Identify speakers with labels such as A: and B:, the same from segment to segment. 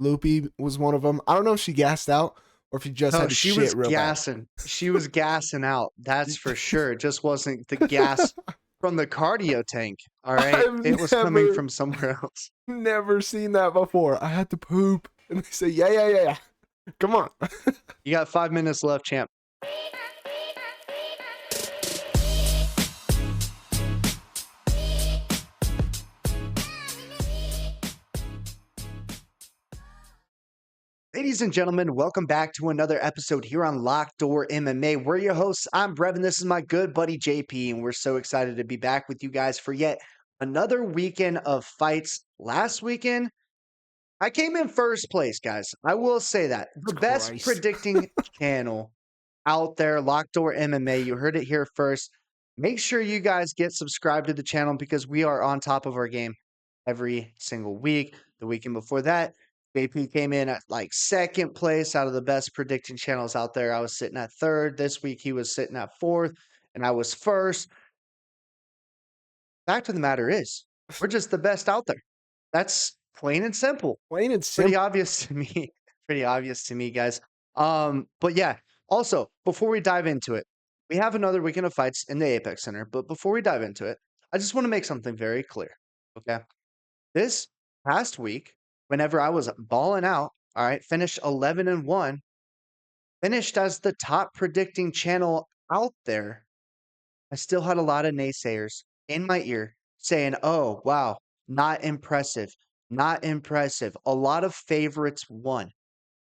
A: Loopy was one of them. I don't know if she gassed out or if she just
B: No,
A: had to
B: she was
A: shit real bad.
B: gassing. She was gassing out. That's for sure. It just wasn't the gas from the cardio tank. All right. It
A: I've
B: was coming
A: never,
B: from somewhere else.
A: never seen that before. I had to poop. And they say, yeah, yeah, yeah, yeah. Come on.
B: You got 5 minutes left, champ. Ladies and gentlemen, welcome back to another episode here on Lockeddoormma. We're your hosts. I'm Brevin. This is my good buddy JP, and we're so excited to be back with you guys for yet another weekend of fights. Last weekend, I came in first place, guys. I will say that. The best
A: Christ.
B: predicting channel out there, Lockdoor MMA. You heard it here first. Make sure you guys get subscribed to the channel because we are on top of our game every single week. The weekend before that, JP came in at like second place out of the best predicting channels out there. I was sitting at third. This week he was sitting at fourth, and I was first. Fact of the matter is, we're just the best out there. That's plain and simple.
A: Plain and
B: Pretty
A: simple.
B: obvious to me. Pretty obvious to me, guys. But yeah, also, before we dive into it, we have another weekend of fights in the Apex Center. But before we dive into it, I just want to make something very clear. Okay. This past week, whenever I was balling out, all right, finished 11-1, finished as the top predicting channel out there. I still had a lot of naysayers in my ear saying, oh, wow, not impressive, not impressive. A lot of favorites won.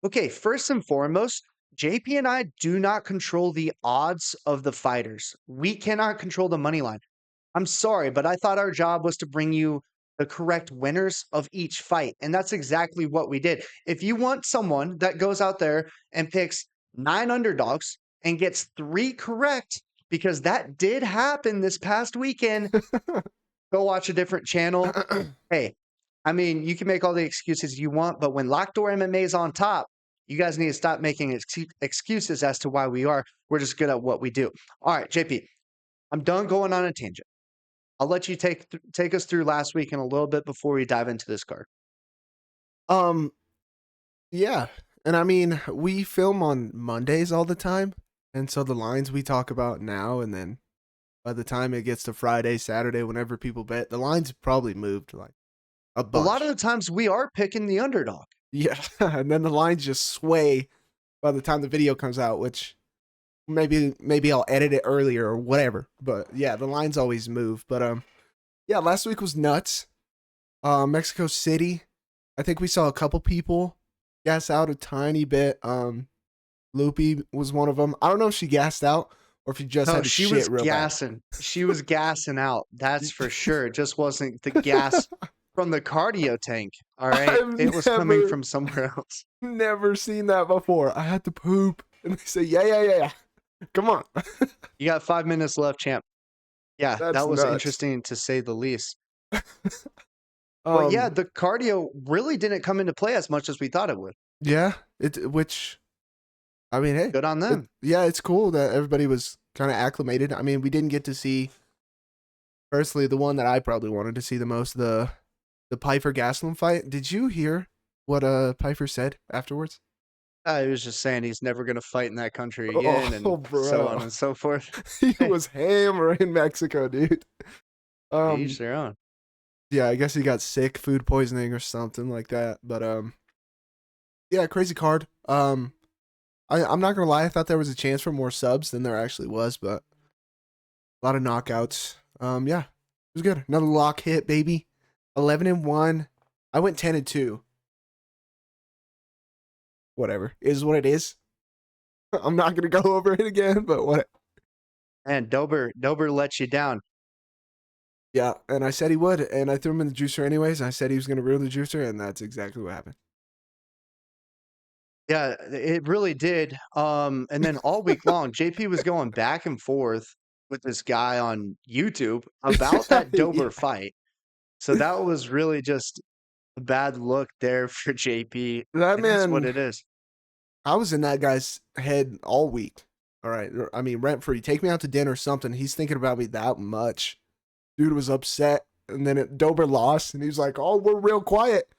B: Okay, first and foremost, JP and I do not control the odds of the fighters. We cannot control the money line. I'm sorry, but I thought our job was to bring you the correct winners of each fight. And that's exactly what we did. If you want someone that goes out there and picks 9 underdogs and gets 3 correct, because that did happen this past weekend, go watch a different channel. Hey, I mean, you can make all the excuses you want, but when Lockdoor MMA is on top, you guys need to stop making excuses as to why we are. We're just good at what we do. All right, JP, I'm done going on a tangent. I'll let you take us through last week in a little bit before we dive into this card.
A: um, yeah. And I mean, we film on Mondays all the time. And so the lines we talk about now, and then by the time it gets to Friday, Saturday, whenever people bet, the lines probably moved like a
B: A lot of
A: bunch.
B: the times we are picking the underdog.
A: Yeah. And then the lines just sway by the time the video comes out, which maybe I'll edit it earlier or whatever. But yeah, the lines always move. But yeah, last week was nuts. Mexico City. I think we saw a couple people gas out a tiny bit. Loopy was one of them. I don't know if she gassed out or if she just
B: No,
A: had to
B: she
A: shit
B: was
A: real bad.
B: gassing. She was gassing out. That's for sure. It just wasn't the gas from the cardio tank. All right. It
A: I've
B: was coming
A: never
B: from somewhere else.
A: never seen that before. I had to poop, and they say, yeah, yeah, yeah, yeah. Come on.
B: You got 5 minutes left, champ. Yeah,
A: That's
B: that was
A: nuts.
B: interesting to say the least. But yeah,
A: um,
B: the cardio really didn't come into play as much as we thought it would.
A: yeah, which I mean, hey,
B: Good on them.
A: yeah, it's cool that everybody was kind of acclimated. I mean, we didn't get to see, personally, the one that I probably wanted to see the most, the Piper Gastelum fight. Did you hear what Piper said afterwards?
B: I was just saying he's never going to fight in that country again
A: Oh,
B: and so on
A: bro,
B: and so forth.
A: he
B: Hey,
A: was hammering Mexico, dude.
B: each
A: Um,
B: their own.
A: yeah, I guess he got sick, food poisoning or something like that. But yeah, crazy card. I'm not gonna lie, I thought there was a chance for more subs than there actually was, but a lot of knockouts. Yeah, it was good. Another lock hit, baby. 11-1. I went 10-2. Whatever. Is what it is. I'm not gonna go over it again, but what?
B: And Dober let you down.
A: Yeah, and I said he would, and I threw him in the juicer anyways. I said he was gonna ruin the juicer, and that's exactly what happened.
B: Yeah, it really did. And then all week long, JP was going back and forth with this guy on YouTube about that
A: Yeah.
B: Dober fight. So that was really just a bad look there for JP.
A: That
B: It is what
A: man,
B: it is.
A: I was in that guy's head all week. All right, I mean, rent free. Take me out to dinner or something. He's thinking about me that much. Dude was upset, and then Dober lost, and he was like, "Oh, we're real quiet."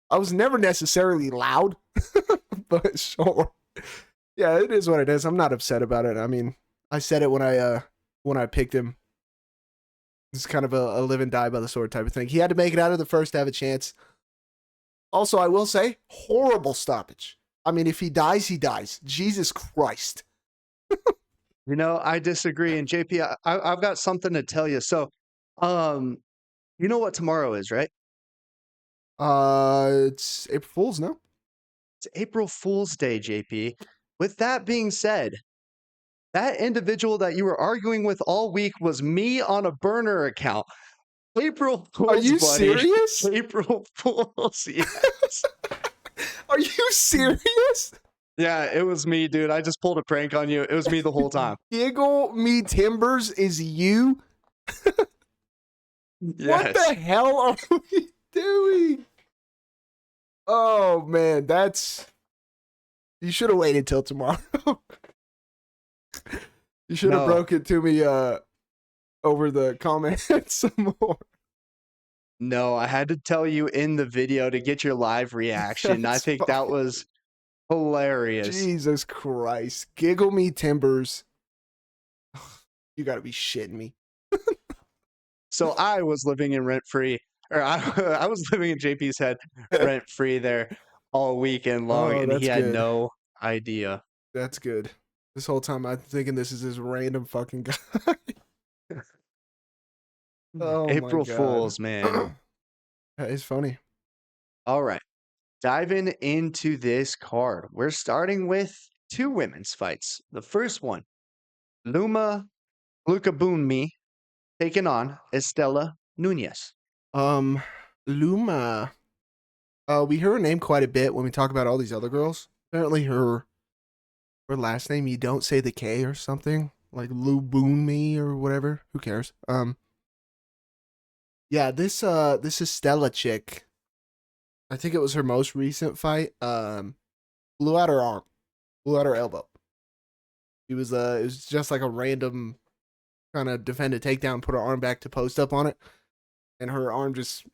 A: I was never necessarily loud, but sure. Yeah, it is what it is. I'm not upset about it. I mean, I said it when I picked him. It's kind of a live and die by the sword type of thing. He had to make it out of the first to have a chance. Also, I will say, horrible stoppage. I mean, if he dies, he dies. Jesus Christ.
B: I disagree. And JP, I've got something to tell you. So, um, you know what tomorrow is, right?
A: It's April Fool's, no?
B: It's April Fool's Day, JP. With that being said, that individual that you were arguing with all week was me on a burner account. April
A: Are
B: Fool's,
A: you
B: buddy.
A: serious?
B: April Fool's, yes.
A: Are you serious?
B: Yeah, it was me, dude. I just pulled a prank on you. It was me the whole time.
A: Giggle Me Timbers is you? What
B: Yes.
A: the hell are we doing? Oh man, you should have waited till tomorrow. You should have
B: No.
A: broke it to me over the comments some more.
B: No, I had to tell you in the video to get your live reaction. I
A: That's
B: think that
A: fucking
B: was hilarious.
A: Jesus Christ. Giggle Me Timbers. You gotta be shitting me.
B: So I was living in rent free, or I was living in JP's head rent free there all weekend long,
A: Oh,
B: and he
A: that's
B: had
A: good.
B: no idea.
A: That's good. This whole time I'm thinking this is this random fucking guy. Oh my
B: April
A: god.
B: Fools, man.
A: That is funny.
B: All right. Diving into this card, we're starting with two women's fights. The first one, Lookboonmee taking on Estela Nunes.
A: Um, Luma. We hear her name quite a bit when we talk about all these other girls. Apparently her last name, you don't say the K or something. Like Lookboonmee or whatever. Who cares? Yeah, this is Stella chick. I think it was her most recent fight. Blew out her arm. Blew out her elbow. It was just like a random kind of defended takedown, put her arm back to post up on it, and her arm just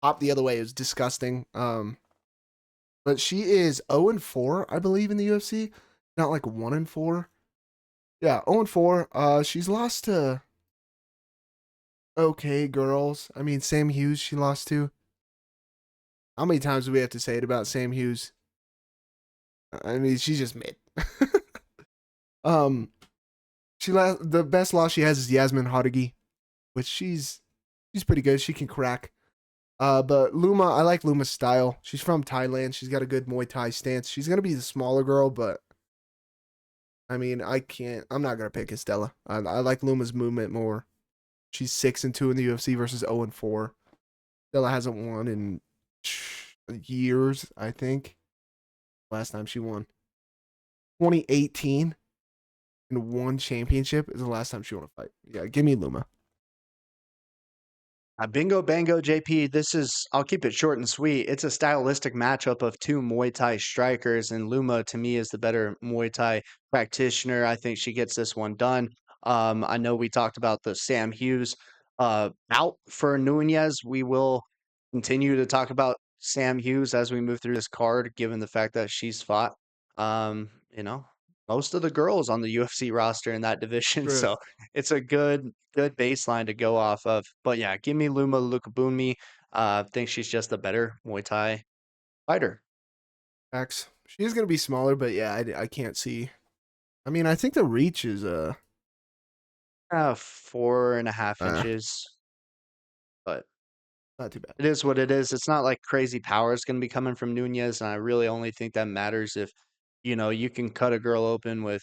A: popped the other way. It was disgusting. But she is 0-4, I believe, in the UFC. Not like 1-4. Yeah, 0-4. She's lost to okay girls. I mean, Sam Hughes she lost to. How many times do we have to say it about Sam Hughes? I mean, she's just mid. um, the best loss she has is Yasmin Hodegi, which she's pretty good. She can crack. But Luma, I like Luma's style. She's from Thailand. She's got a good Muay Thai stance. She's gonna be the smaller girl, but I mean, I'm not gonna pick Estella. I like Luma's movement more. She's 6-2 in the UFC versus 0-4. Estella hasn't won in years, I think. Last time she won, 2018, and won championship is the last time she won a fight. Yeah, give me Luma.
B: Bingo bango, JP. I'll keep it short and sweet. It's a stylistic matchup of two Muay Thai strikers, and Luma, to me, is the better Muay Thai practitioner. I think she gets this one done. I know we talked about the Sam Hughes out for Nunez. We will continue to talk about Sam Hughes as we move through this card, given the fact that she's fought, um, you know, most of the girls on the UFC roster in that division.
A: True.
B: So it's a good baseline to go off of. But yeah, give me Lookboonmee. Think she's just a better Muay Thai fighter.
A: Facts. She is gonna be smaller, but yeah, I can't see. I mean, I think the reach is
B: 4.5
A: uh
B: inches, but
A: not too bad.
B: it is what it is. It's not like crazy power is going to be coming from Nunez, and I really only think that matters if you can cut a girl open with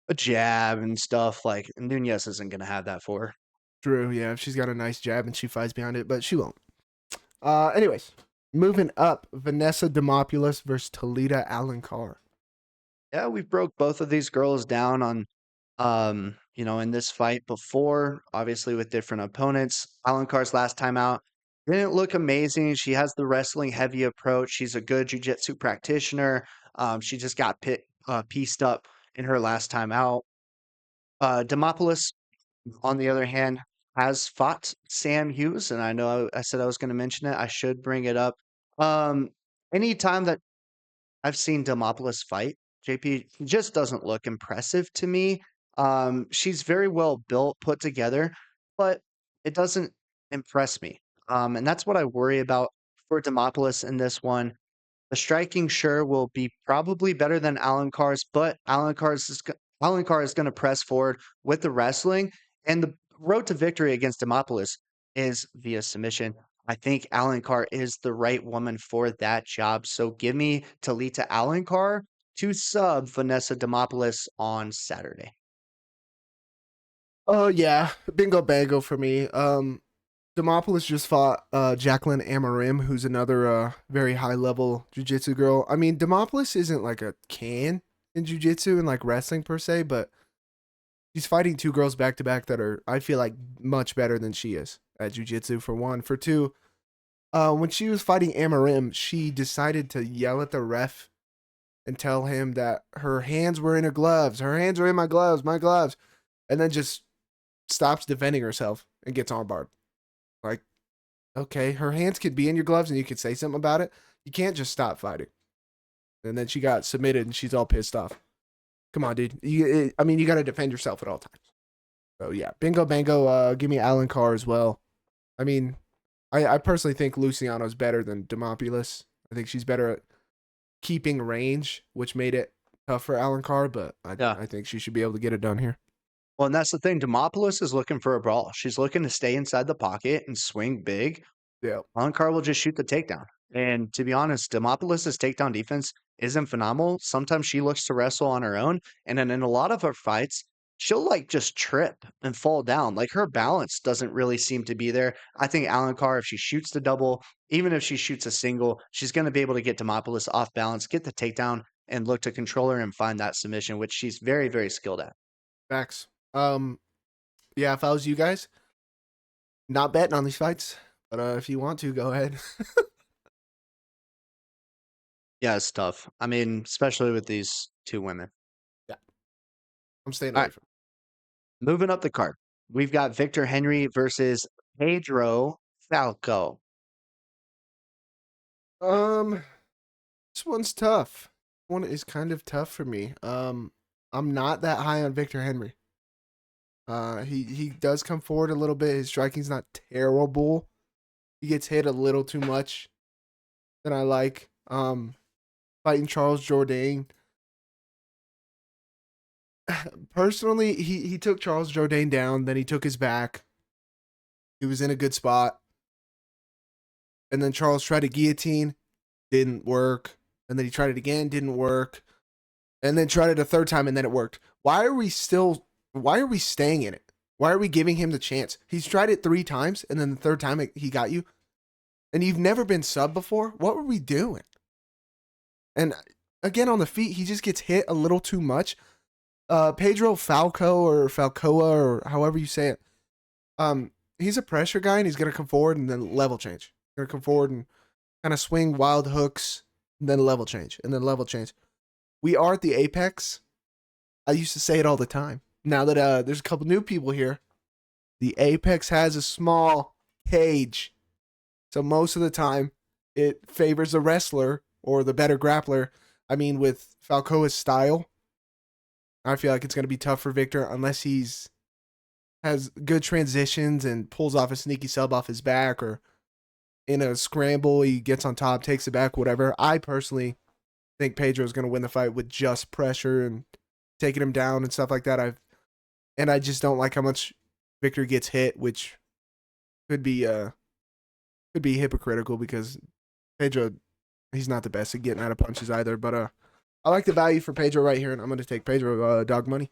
B: a jab and stuff. Like Nunez isn't going to have that for her.
A: True. Yeah, if she's got a nice jab and she fights behind it, but she won't. Anyways, moving up, Vanessa Demopoulos versus Talita Alencar.
B: Yeah, we broke both of these girls down on in this fight before, obviously with different opponents. Alencar's last time out didn't look amazing. She has the wrestling heavy approach. She's a good jiu-jitsu practitioner. She just got pieced up in her last time out. Demopoulos, on the other hand, has fought Sam Hughes, and I know I said I was going to mention it. I should bring it up. Um, anytime that I've seen Demopoulos fight, JP just doesn't look impressive to me. She's very well built, put together, but it doesn't impress me. And that's what I worry about for Demopoulos in this one. The striking, sure, will be probably better than Alencar's, but Alencar is going to press forward with the wrestling, and the road to victory against Demopoulos is via submission. I think Alencar is the right woman for that job. So give me Talita Alencar to sub Vanessa Demopoulos on Saturday.
A: Oh yeah, bingo bango for me. Demopoulos just fought Jacqueline Amarim, who's another very high level jiu-jitsu girl. I mean, Demopoulos isn't like a can in jiu-jitsu and like wrestling per se, but she's fighting two girls back to back that are, I feel like, much better than she is at jiu-jitsu, for one. For two, when she was fighting Amarim, she decided to yell at the ref and tell him that her hands were in her gloves. Her hands are in my gloves, my gloves. And then just stops defending herself and gets armbarred. Like, okay, her hands could be in your gloves and you could say something about it. You can't just stop fighting. And then she got submitted and she's all pissed off. Come on, dude. You got to defend yourself at all times. So, yeah, bingo, bango. Give me Alencar as well. I mean, I personally think Luciano's better than Demopoulos. I think she's better at keeping range, which made it tough for Alencar, but I think she should be able to get it done here.
B: Well, and that's the thing. Demopoulos is looking for a brawl. She's looking to stay inside the pocket and swing big.
A: Yeah.
B: Alencar will just shoot the takedown. And to be honest, Demopoulos' takedown defense isn't phenomenal. Sometimes she looks to wrestle on her own. And then in a lot of her fights, she'll like just trip and fall down. Like her balance doesn't really seem to be there. I think Alencar, if she shoots the double, even if she shoots a single, she's going to be able to get Demopoulos off balance, get the takedown, and look to control her and find that submission, which she's very, very skilled at.
A: Facts. Yeah, if I was you guys, not betting on these fights, but if you want to, go ahead.
B: Yeah, it's tough. I mean, especially with these two women.
A: Yeah, I'm staying
B: All
A: away
B: right,
A: from.
B: moving up the card. We've got Victor Henry versus Pedro Falco.
A: This one's tough. One is kind of tough for me. I'm not that high on Victor Henry. He does come forward a little bit. His striking's not terrible. He gets hit a little too much than I like. Fighting Charles Jourdain. Personally, he took Charles Jourdain down, then he took his back. He was in a good spot. And then Charles tried to guillotine, didn't work. And then he tried it again, didn't work. And then tried it a third time, and then it worked. Why are we staying in it? Why are we giving him the chance? He's tried it 3 times, and then the third time he got you. And you've never been sub before? What were we doing? And again, on the feet, he just gets hit a little too much. Pedro Falco or Falcoa or however you say it. He's a pressure guy, and he's going to come forward and then level change. He's going to come forward and kind of swing wild hooks, and then level change, and then level change. We are at the apex. I used to say it all the time. Now that there's a couple new people here, the apex has a small cage. So most of the time, it favors the wrestler or the better grappler. I mean, with Falcoa's style, I feel like it's going to be tough for Victor unless has good transitions and pulls off a sneaky sub off his back, or in a scramble, he gets on top, takes it back, whatever. I personally think Pedro's going to win the fight with just pressure and taking him down and stuff like that. I just don't like how much Victor gets hit, which could be hypocritical because Pedro, he's not the best at getting out of punches either. But I like the value for Pedro right here, and I'm going to take Pedro dog money.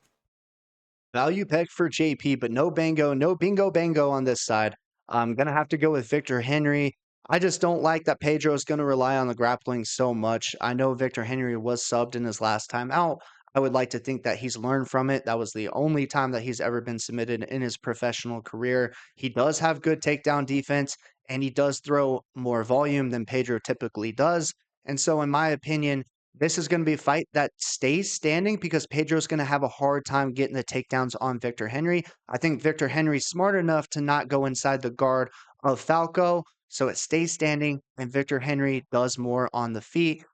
B: Value pick for JP, but no bingo bango on this side. I'm going to have to go with Victor Henry. I just don't like that Pedro is going to rely on the grappling so much. I know Victor Henry was subbed in his last time out. I would like to think that he's learned from it. That was the only time that he's ever been submitted in his professional career. He does have good takedown defense, and he does throw more volume than Pedro typically does. And so, in my opinion, this is going to be a fight that stays standing because Pedro's going to have a hard time getting the takedowns on Victor Henry. I think Victor Henry's smart enough to not go inside the guard of Falcao, so it stays standing, and Victor Henry does more on the feet.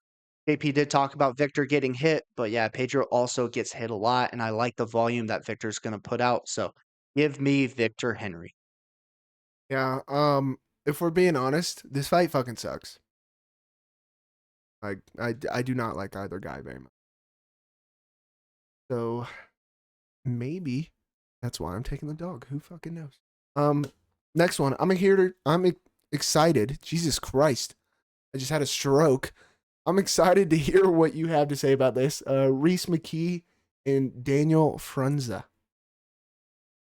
B: JP did talk about Victor getting hit, but yeah, Pedro also gets hit a lot, and I like the volume that Victor's going to put out. So give me Victor Henry.
A: Yeah. If we're being honest, this fight fucking sucks. I do not like either guy very much. So maybe that's why I'm taking the dog. Who fucking knows? Um, Next one. I'm excited. Jesus Christ. I just had a stroke. I'm excited to hear what you have to say about this. Mckee and Daniel Frunza.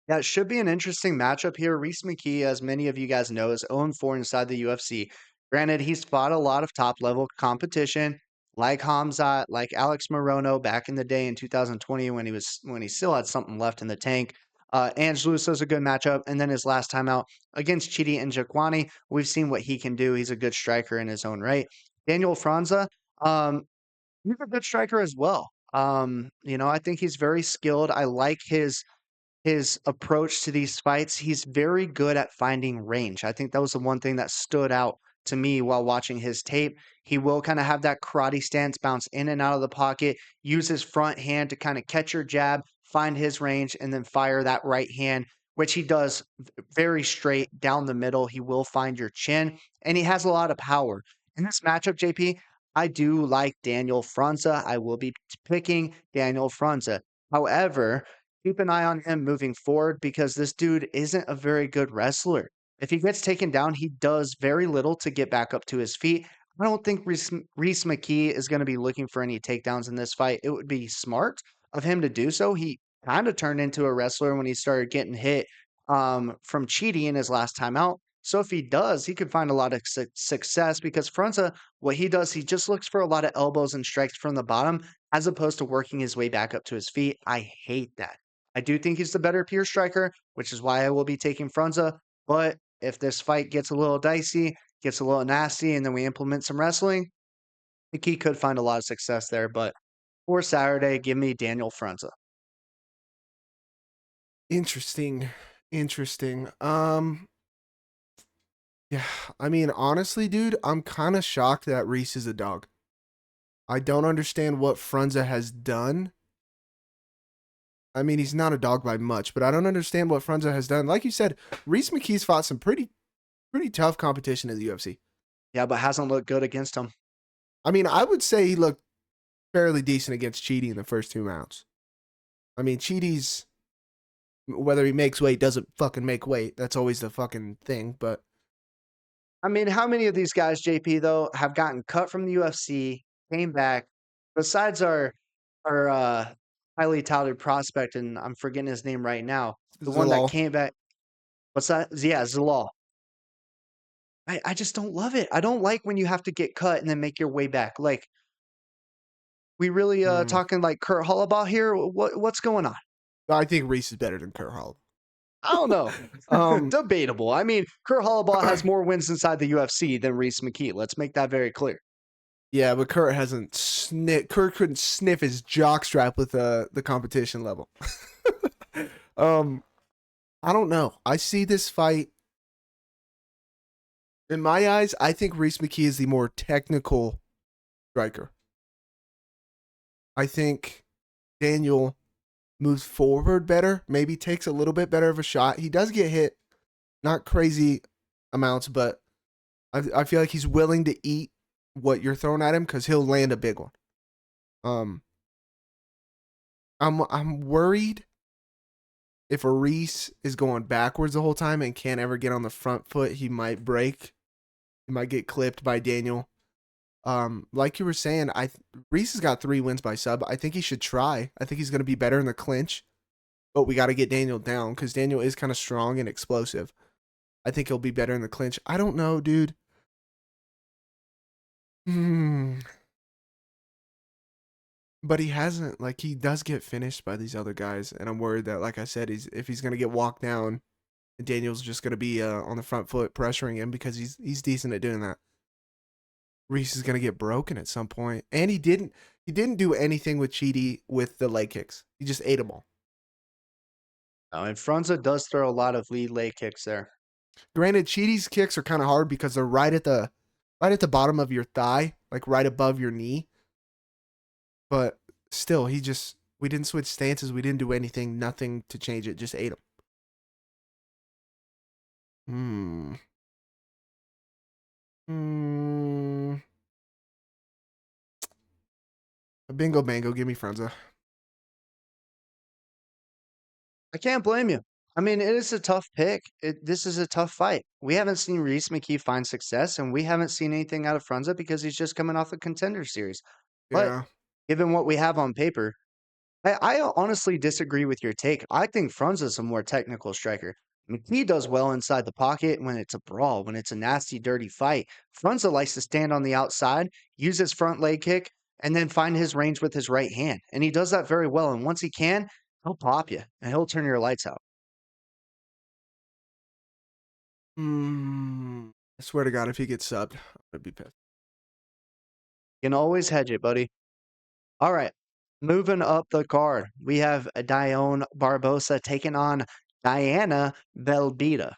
B: Yeah, it should be an interesting matchup here. Mckee, as many of you guys know, is 0-4 inside the UFC. Granted, he's fought a lot of top level competition, like Hamzat, like Alex Morono back in the day in 2020 when he still had something left in the tank. Angeluso's a good matchup, and then his last time out against Chidi Nzechukwu, we've seen what he can do. He's a good striker in his own right. Daniel Franza, um, he's a good striker as well. I think he's very skilled. I like his approach to these fights. He's very good at finding range. I think that was the one thing that stood out to me while watching his tape. He will kind of have that karate stance, bounce in and out of the pocket, use his front hand to kind of catch your jab, find his range, and then fire that right hand, which he does very straight down the middle. He will find your chin, and he has a lot of power. In this matchup, JP, I do like Daniel Frunza. I will be picking Daniel Frunza. However, keep an eye on him moving forward because this dude isn't a very good wrestler. If he gets taken down, he does very little to get back up to his feet. I don't think Reese Mckee is going to be looking for any takedowns in this fight. It would be smart of him to do so. He kind of turned into a wrestler when he started getting hit from Chidi in his last time out. So if he does, he could find a lot of success because Frunza, what he does, he just looks for a lot of elbows and strikes from the bottom as opposed to working his way back up to his feet. I hate that. I do think he's the better pure striker, which is why I will be taking Frunza. But if this fight gets a little dicey, gets a little nasty, and then we implement some wrestling, I think he could find a lot of success there. But for Saturday, give me Daniel Frunza.
A: Interesting. Interesting. Yeah, I mean, honestly, dude, I'm kind of shocked that Reese is a dog. I don't understand what Frunza has done. I mean, he's not a dog by much, but I don't understand what Frunza has done. Like you said, Reese McKee's fought some pretty tough competition in the UFC.
B: Yeah, but hasn't looked good against him.
A: I mean, I would say he looked fairly decent against Chidi in the first 2 rounds. I mean, Chidi's whether he makes weight doesn't fucking make weight. That's always the fucking thing. But
B: I mean, how many of these guys, JP, though, have gotten cut from the UFC, came back, besides our highly touted prospect, and I'm forgetting his name right now, the one that
A: Zalal,
B: came back. What's that? Yeah, Zalal. I just don't love it. I don't like when you have to get cut and then make your way back. Like, we really
A: mm,
B: talking like Kurt Hollabaugh here? What's going on?
A: I think Reese is better than Kurt Hall.
B: I don't know.
A: Um,
B: Debatable. I mean, Kurt Hollabaugh has more wins inside the UFC than Reese McKee. Let's make that very clear.
A: yeah, but Kurt hasn't Kurt couldn't sniff his jockstrap with the competition level. um, I don't know. I see this fight in my eyes. I think Reese McKee is the more technical striker. I think Daniel moves forward better, maybe takes a little bit better of a shot. He does get hit, not crazy amounts, but I feel like he's willing to eat what you're throwing at him because he'll land a big one. Um, I'm worried if Reese is going backwards the whole time and can't ever get on the front foot, he might break. He might get clipped by Daniel. Like you were saying, Reese has got 3 wins by sub. I think he should try. I think he's going to be better in the clinch, but we got to get Daniel down because Daniel is kind of strong and explosive. I think he'll be better in the clinch. I don't know, dude. But he hasn't. Like, he does get finished by these other guys, and I'm worried that, like I said, if he's going to get walked down, Daniel's just going to be on the front foot pressuring him because he's decent at doing that. Reese is gonna get broken at some point, and he didn't do anything with Chidi with the leg kicks. He just ate them all.
B: And Frunza does throw a lot of lead leg kicks there.
A: Granted, Cheaty's kicks are kind of hard because they're right at the bottom of your thigh, like right above your knee. But still, we didn't switch stances. We didn't do anything. Nothing to change it. Just ate him. Hmm. Hmm. Bingo bango. Give me Frunza.
B: I can't blame you. I mean, it is a tough pick. This is a tough fight. We haven't seen Mckee find success, and we haven't seen anything out of Frunza because he's just coming off a contender series. But
A: Yeah.
B: given what we have on paper, I honestly disagree with your take. I think Frunza's a more technical striker. Mckee does well inside the pocket when it's a brawl, when it's a nasty, dirty fight. Frunza likes to stand on the outside, use his front leg kick, and then find his range with his right hand. And he does that very well. And once he can, he'll pop you and he'll turn your lights out.
A: Hmm. I swear to God, if he gets subbed, I'm gonna be pissed.
B: You can always hedge it, buddy. All right. Moving up the card, we have Dione Barbosa taking on Diana Belbita.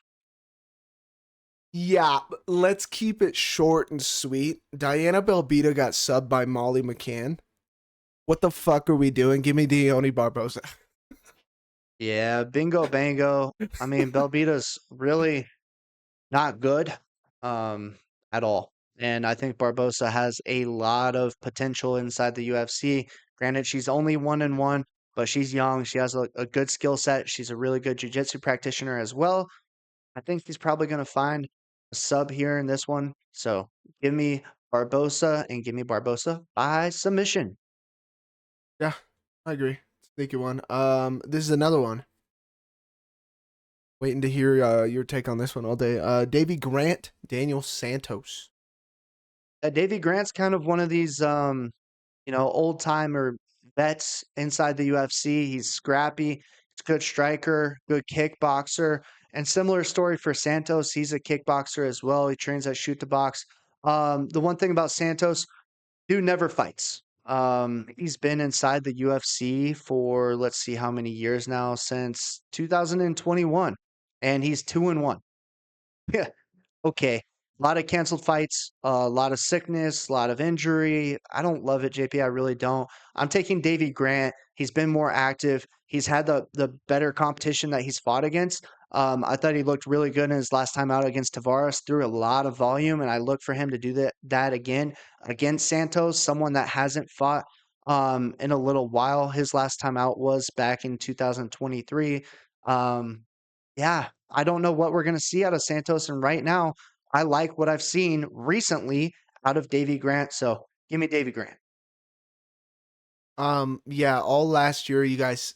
A: Yeah, let's keep it short and sweet. Diana Belbita got subbed by Molly McCann. What the fuck are we doing? Give me Dione Barbosa.
B: Yeah, bingo bango. I mean, Belbita's really not good um, at all. And I think Barbosa has a lot of potential inside the UFC. Granted, she's only 1-1, but she's young. She has a good skill set. She's a really good jiu-jitsu practitioner as well. I think he's probably going to find a sub here in this one. So give me Barbosa and give me Barbosa by submission.
A: Yeah, I agree. Sneaky one. This is another one. Waiting to hear your take on this one all day. Davy Grant, Daniel Santos.
B: Davy Grant's kind of one of these, old timer vets inside the UFC. He's scrappy. He's a good striker, good kickboxer, and similar story for Santos. He's a kickboxer as well. He trains at Shoot the Box. The one thing about Santos, dude never fights. He's been inside the UFC for let's see how many years now, since 2021, and he's 2-1. Yeah, okay. A lot of canceled fights, a lot of sickness, a lot of injury. I don't love it, JP. I really don't. I'm taking Davy Grant. He's been more active. He's had the better competition that he's fought against. I thought he looked really good in his last time out against Tavares, threw a lot of volume, and I look for him to do that again against Santos, someone that hasn't fought in a little while. His last time out was back in 2023. Um, yeah, I don't know what we're going to see out of Santos. And right now, I like what I've seen recently out of Davy Grant. So give me Davy Grant.
A: Yeah, all last year, you guys,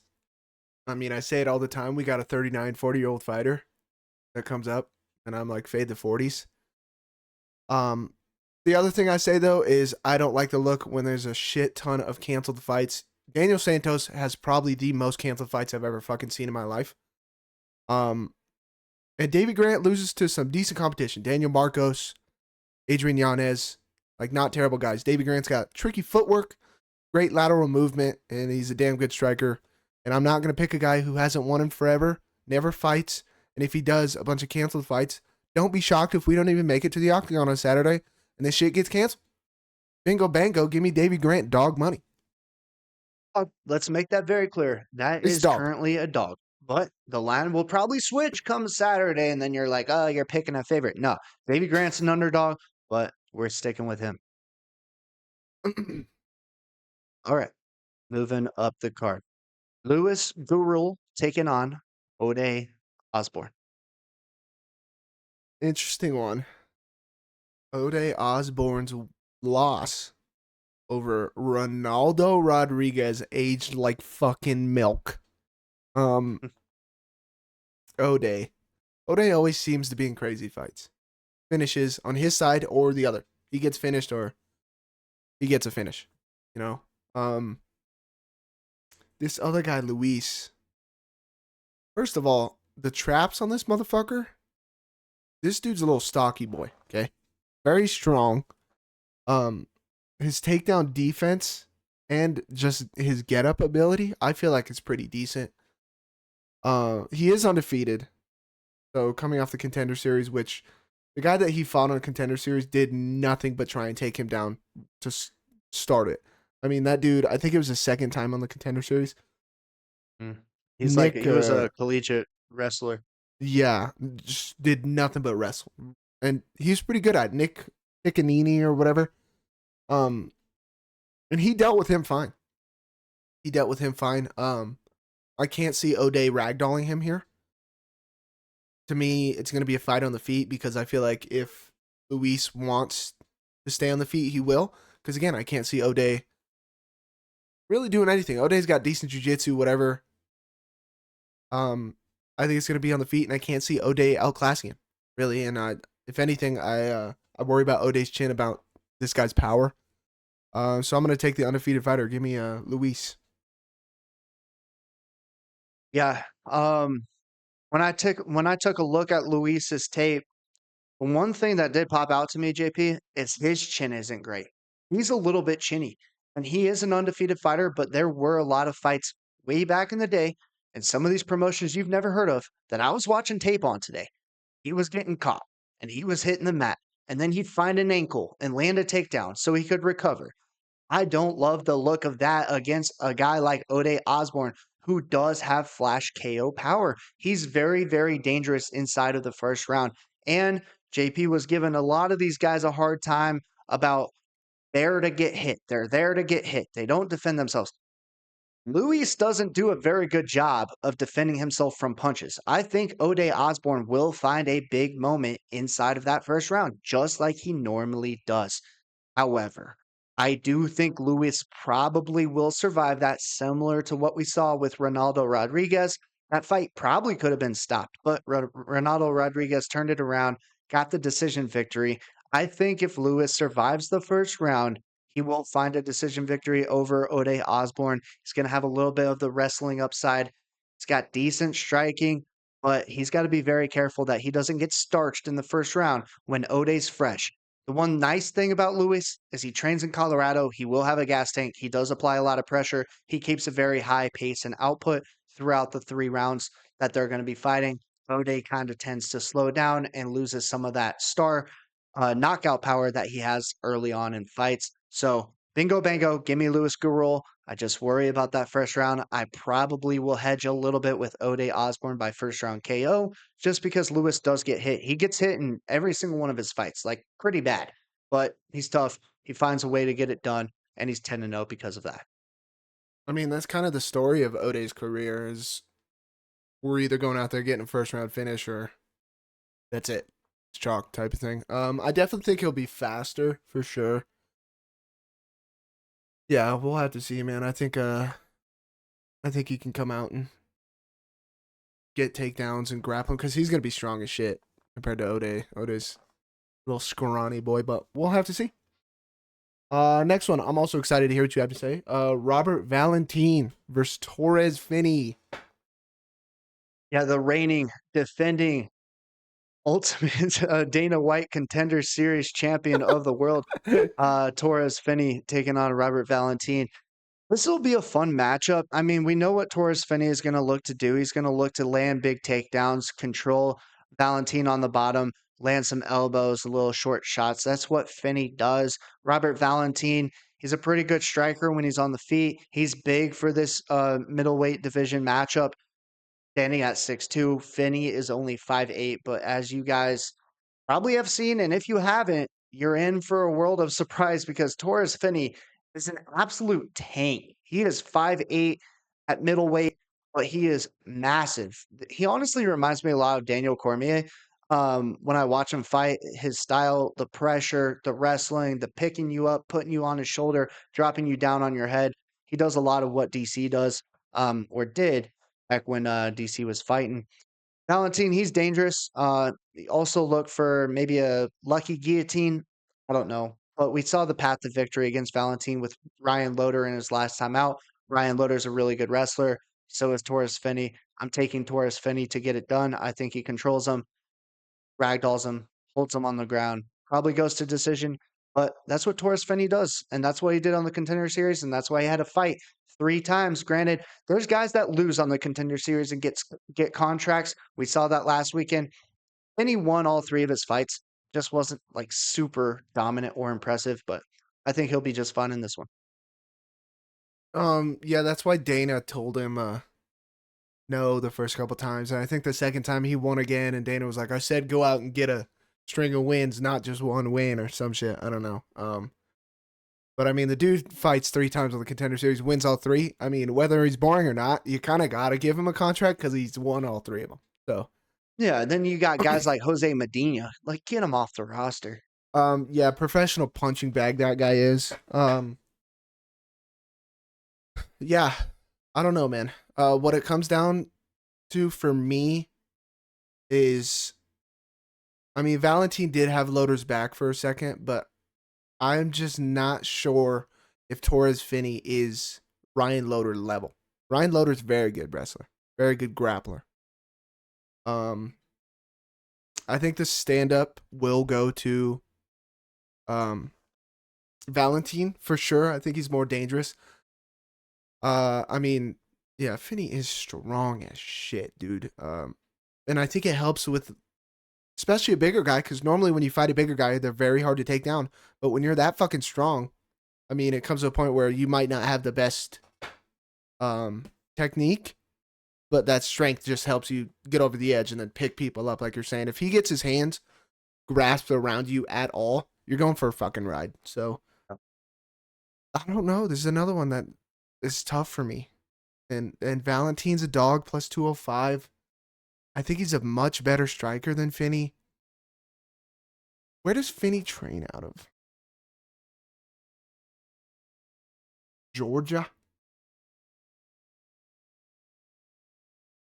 A: I mean, I say it all the time. We got a 39, 40-year-old fighter that comes up, and I'm like, fade the 40s. Um, the other thing I say, though, is I don't like the look when there's a shit ton of canceled fights. Daniel Santos has probably the most canceled fights I've ever fucking seen in my life. And Davy Grant loses to some decent competition. Daniel Marcos, Adrian Yanez, like not terrible guys. Davy Grant's got tricky footwork, great lateral movement, and he's a damn good striker. And I'm not going to pick a guy who hasn't won in forever, never fights, and if he does a bunch of canceled fights, don't be shocked if we don't even make it to the octagon on Saturday and this shit gets canceled. Bingo bango, give me Davy Grant dog money.
B: Let's make that very clear. That
A: It's
B: is
A: dog.
B: currently a dog. But the line will probably switch come Saturday, and then you're like, oh, you're picking a favorite. No, Davy Grant's an underdog, but we're sticking with him. All right, moving up the card. Lewis Gurule taking on Buday Osbourne.
A: Interesting one. Ode Osborne's loss over Ronaldo Rodriguez, aged like fucking milk. Um, Ode. Ode always seems to be in crazy fights. Finishes on his side or the other. He gets finished or he gets a finish. You know? This other guy, Luis. First of all, the traps on this motherfucker. This dude's a little stocky boy, okay? Very strong. His takedown defense and just his get up ability, I feel like it's pretty decent. He is undefeated. So coming off the Contender Series, which the guy that he fought on Contender Series did nothing but try and take him down to start it. I mean, that dude, I think it was his second time on the Contender Series.
B: Mm.
A: Nick,
B: He was a collegiate wrestler.
A: yeah, just did nothing but wrestle. And he's pretty good at it. Nick Piccanini or whatever. Um, and he dealt with him fine. I can't see O'Day ragdolling him here. To me, it's going to be a fight on the feet because I feel like if Luis wants to stay on the feet, he will. Because again, I can't see O'Day really doing anything. O'Day's got decent jiu-jitsu, whatever. I think it's going to be on the feet, and I can't see O'Day outclassing him, really. And if anything, I worry about O'Day's chin, about this guy's power. So I'm going to take the undefeated fighter. Give me Luis.
B: Yeah. When I took a look at Luis's tape, one thing that did pop out to me, JP, is his chin isn't great. He's a little bit chinny, and he is an undefeated fighter, but there were a lot of fights way back in the day, and some of these promotions you've never heard of that I was watching tape on today. He was getting caught, and he was hitting the mat, and then he'd find an ankle and land a takedown so he could recover. I don't love the look of that against a guy like Osbourne, who does have flash KO power. He's very, very dangerous inside of the first round. And JP was giving a lot of these guys a hard time about there to get hit. They're there to get hit. They don't defend themselves. Luis doesn't do a very good job of defending himself from punches. I think Osbourne will find a big moment inside of that first round, just like he normally does. However, I do think Luis probably will survive that, similar to what we saw with Ronaldo Rodriguez. That fight probably could have been stopped, but Ronaldo Rodriguez turned it around, got the decision victory. I think if Luis survives the first round, he will find a decision victory over Osbourne. He's going to have a little bit of the wrestling upside. He's got decent striking, but he's got to be very careful that he doesn't get starched in the first round when Oday's fresh. The one nice thing about Luis is he trains in Colorado. He will have a gas tank. He does apply a lot of pressure. He keeps a very high pace and output throughout the 3 rounds that they're going to be fighting. O'Day kind of tends to slow down and loses some of that star knockout power that he has early on in fights. So bingo bango, give me Luis Gurule. I just worry about that first round. I probably will hedge a little bit with Osbourne by first round KO, just because Luis does get hit. He gets hit in every single one of his fights, like pretty bad, but he's tough. He finds a way to get it done, and he's 10-0 because of that.
A: I mean, that's kind of the story of O'Day's career, is we're either going out there getting a first round finish or that's it. It's chalk type of thing. I definitely think he'll be faster for sure. Yeah, we'll have to see, man. I think he can come out and get takedowns and grapple because he's gonna be strong as shit compared to O'Day. O'Day's a little scrawny boy, but we'll have to see. Next one, I'm also excited to hear what you have to say. Robert Valentin versus Torres Finney.
B: Yeah, the reigning, defending, ultimate Dana White Contender Series champion of the world, Torres Finney taking on Robert Valentin. This will be a fun matchup. I mean, we know what Torres Finney is going to look to do. He's going to look to land big takedowns, control Valentin on the bottom, land some elbows, little short shots. That's what Finney does. Robert Valentin, he's a pretty good striker when he's on the feet. He's big for this middleweight division matchup. Standing at 6'2", Finney is only 5'8", but as you guys probably have seen, and if you haven't, you're in for a world of surprise because Torres Finney is an absolute tank. He is 5'8" at middleweight, but he is massive. He honestly reminds me a lot of Daniel Cormier. When I watch him fight, his style, the pressure, the wrestling, the picking you up, putting you on his shoulder, dropping you down on your head. He does a lot of what DC does, or did back when DC was fighting. Valentin, he's dangerous. Also look for maybe a lucky guillotine. I don't know. But we saw the path to victory against Valentin with Ryan Loder in his last time out. Ryan Loder's a really good wrestler. So is Torres Finney. I'm taking Torres Finney to get it done. I think he controls him, ragdolls him, holds him on the ground, probably goes to decision. But that's what Torres Finney does. And that's what he did on the Contender Series. And that's why he had to fight 3 times. Granted, there's guys that lose on the Contender Series and get contracts. We saw that last weekend. Finney won all 3 of his fights. Just wasn't like super dominant or impressive, but I think he'll be just fine in this one.
A: Yeah, that's why Dana told him no the first couple times. And I think the second time he won again, and Dana was like, I said go out and get a string of wins, not just one win or some shit. I don't know. But I mean, the dude fights 3 times on the Contender Series, wins all 3. I mean, whether he's boring or not, you kind of got to give him a contract because he's won all 3 of them. So,
B: Yeah, then you got guys like Jose Medina. Like, get him off the roster.
A: yeah, professional punching bag that guy is. Yeah, I don't know, man. What it comes down to for me is, I mean, Valentin did have Loader's back for a second, but I'm just not sure if Torres Finney is Ryan Loader level. Ryan Loader's very good wrestler, very good grappler. I think the stand up will go to Valentin for sure. I think he's more dangerous. I mean, yeah, Finney is strong as shit, dude. And I think it helps with especially a bigger guy, because normally when you fight a bigger guy, they're very hard to take down. But when you're that fucking strong, I mean, it comes to a point where you might not have the best technique, but that strength just helps you get over the edge and then pick people up, like you're saying. If he gets his hands grasped around you at all, you're going for a fucking ride. So, I don't know. This is another one that is tough for me. And Valentin's a dog plus 205. I think he's a much better striker than Finney. Where does Finney train out of? Georgia?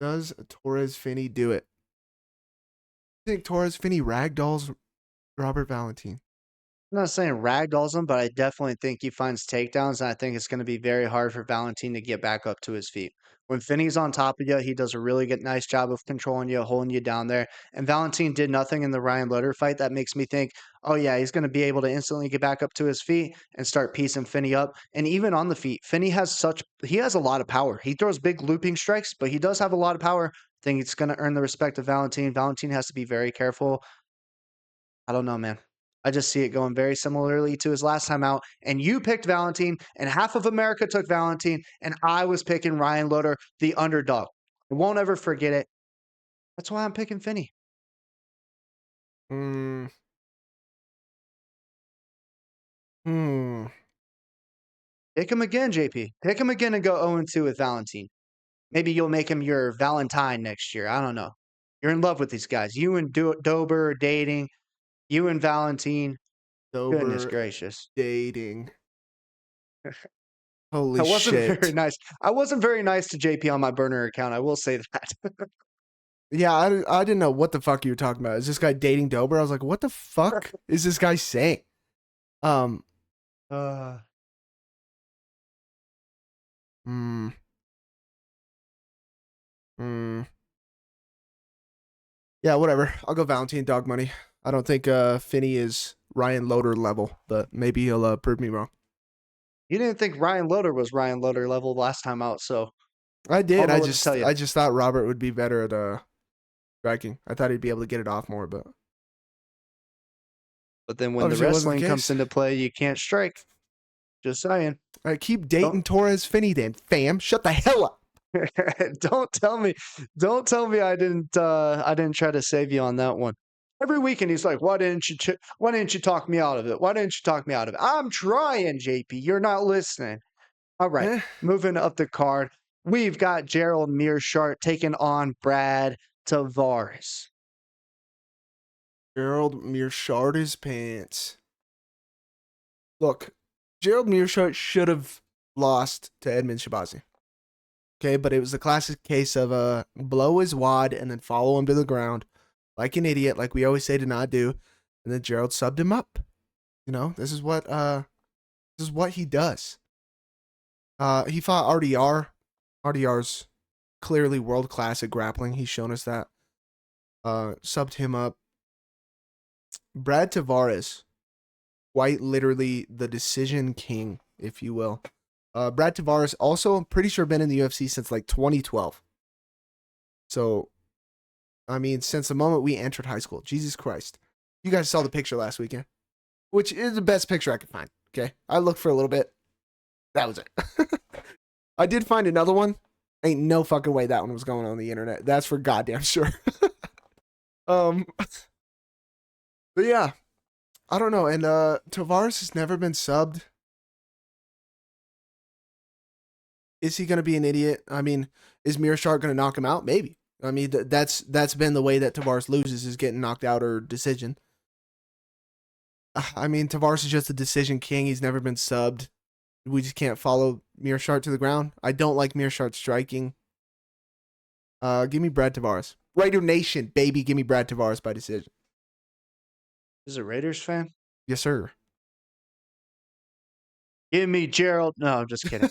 A: Does Torres Finney do it? I think Torres Finney ragdolls Robert Valentin.
B: I'm not saying ragdolls him, but I definitely think he finds takedowns, and I think it's going to be very hard for Valentin to get back up to his feet. When Finney's on top of you, he does a really good, nice job of controlling you, holding you down there. And Valentin did nothing in the Ryan Loder fight that makes me think, oh yeah, he's going to be able to instantly get back up to his feet and start piecing Finney up. And even on the feet, Finney he has a lot of power. He throws big looping strikes, but he does have a lot of power. I think it's going to earn the respect of Valentin. Valentin has to be very careful. I don't know, man. I just see it going very similarly to his last time out. And you picked Valentin, and half of America took Valentin, and I was picking Ryan Loder, the underdog. I won't ever forget it. That's why I'm picking Finney.
A: Hmm. Hmm.
B: Pick him again, JP. Pick him again and go 0-2 with Valentin. Maybe you'll make him your Valentine next year. I don't know. You're in love with these guys. You and Dober are dating. You and Valentin. Goodness
A: Sober
B: gracious.
A: dating. Holy
B: I wasn't very
A: shit.
B: nice. I wasn't very nice to JP on my burner account. I will say that.
A: Yeah, I didn't know what the fuck you were talking about. Is this guy dating Dober? I was like, what the fuck is this guy saying? Um.
B: Uh,
A: Hmm. Hmm. Yeah, whatever. I'll go Valentine dog money. I don't think Finney is Ryan Loder level, but maybe he'll prove me wrong.
B: you didn't think Ryan Loder was Ryan Loder level last time out, so
A: I
B: I don't
A: did.
B: know what to tell you.
A: I just thought Robert would be better at striking. I thought he'd be able to get it off more, but
B: But then when the
A: obviously it wasn't the
B: wrestling comes
A: case.
B: into play, you can't strike. Just saying.
A: I keep dating Torres Finney then, fam. Shut the hell up.
B: Don't tell me I didn't try to save you on that one. Every weekend he's like, why didn't you talk me out of it? Why didn't you talk me out of it? I'm trying, JP. You're not listening. All right.
A: Eh.
B: Moving up the card. We've got Gerald Meerschaert taking on Brad Tavares.
A: Gerald Meerschaert his pants. Look, Gerald Meerschaert should have lost to Edmund Shabazi. Okay, but it was the classic case of blow his wad and then follow him to the ground like an idiot, like we always say to not do. And then Gerald subbed him up. You know, this is what he does. He fought RDR. RDR's clearly world class at grappling. He's shown us that. Subbed him up. Brad Tavares, quite literally the decision king, if you will. Brad Tavares also, I'm pretty sure, been in the UFC since like 2012. So, I mean, since the moment we entered high school. Jesus Christ. You guys saw the picture last weekend, which is the best picture I could find. Okay. I looked for a little bit. That was it. I did find another one. Ain't no fucking way that one was going on the internet. That's for goddamn sure. But yeah, I don't know. And Tavares has never been subbed. Is he going to be an idiot? I mean, is Meerschaert going to knock him out? Maybe. I mean, that's been the way that Tavares loses, is getting knocked out or decision. I mean, Tavares is just a decision king. He's never been subbed. We just can't follow Meerschaert to the ground. I don't like Meerschaert striking. Give me Brad Tavares. Raider Nation, baby. Give me Brad Tavares by decision.
B: Is a Raiders fan?
A: Yes, sir.
B: Give me Gerald. No, I'm just kidding.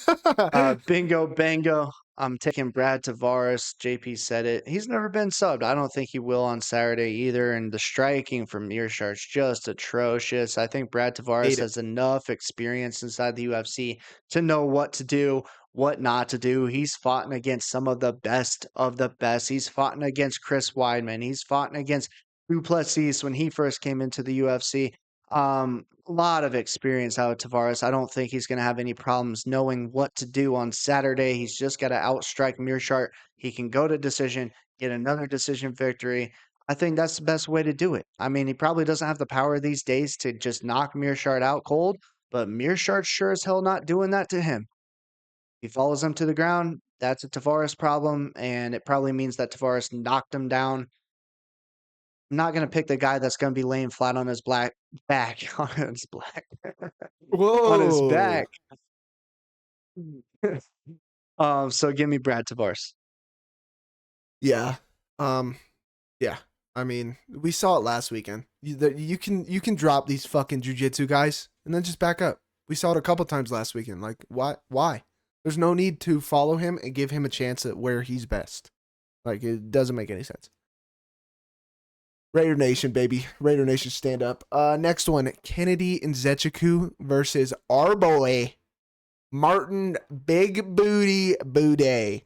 B: Bingo, bango. I'm taking Brad Tavares. JP said it. He's never been subbed. I don't think he will on Saturday either. And the striking from Meerschaert's just atrocious. I think Brad Tavares
A: Hate it.
B: has enough experience inside the UFC to know what to do, what not to do. He's fought against some of the best of the best. He's fought against Chris Weidman. He's fought against Duplessis when he first came into the UFC. A lot of experience out of Tavares. I don't think he's going to have any problems knowing what to do on Saturday. He's just got to outstrike Meerschaert. He can go to decision, get another decision victory. I think that's the best way to do it. I mean, he probably doesn't have the power these days to just knock Meerschaert out cold, but Meerschaert's sure as hell not doing that to him. If he follows him to the ground, that's a Tavares problem, and it probably means that Tavares knocked him down. I'm not going to pick the guy that's going to be laying flat on his back on his on his
A: Whoa.
B: back. So give me Brad Tavares.
A: Yeah. Yeah. I mean, we saw it last weekend. You can drop these fucking jiu-jitsu guys and then just back up. We saw it a couple times last weekend. Like, why? There's no need to follow him and give him a chance at where he's best. Like, it doesn't make any sense. Raider Nation, baby. Raider Nation, stand up. Next one, Kennedy Nzechukwu versus our boy, Martin Big Booty Buday.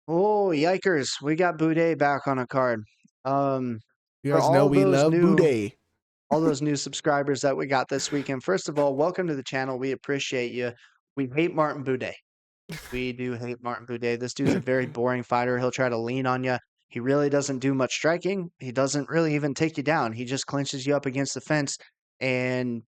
B: Oh, yikers. We got Buday back on a card.
A: You
B: For
A: guys know we love Buday.
B: all those new subscribers that we got this weekend, first of all, welcome to the channel. We appreciate you. We hate Martin Buday. We do hate Martin Buday. This dude's a very boring fighter. He'll try to lean on you. He really doesn't do much striking. He doesn't really even take you down. He just clinches you up against the fence, and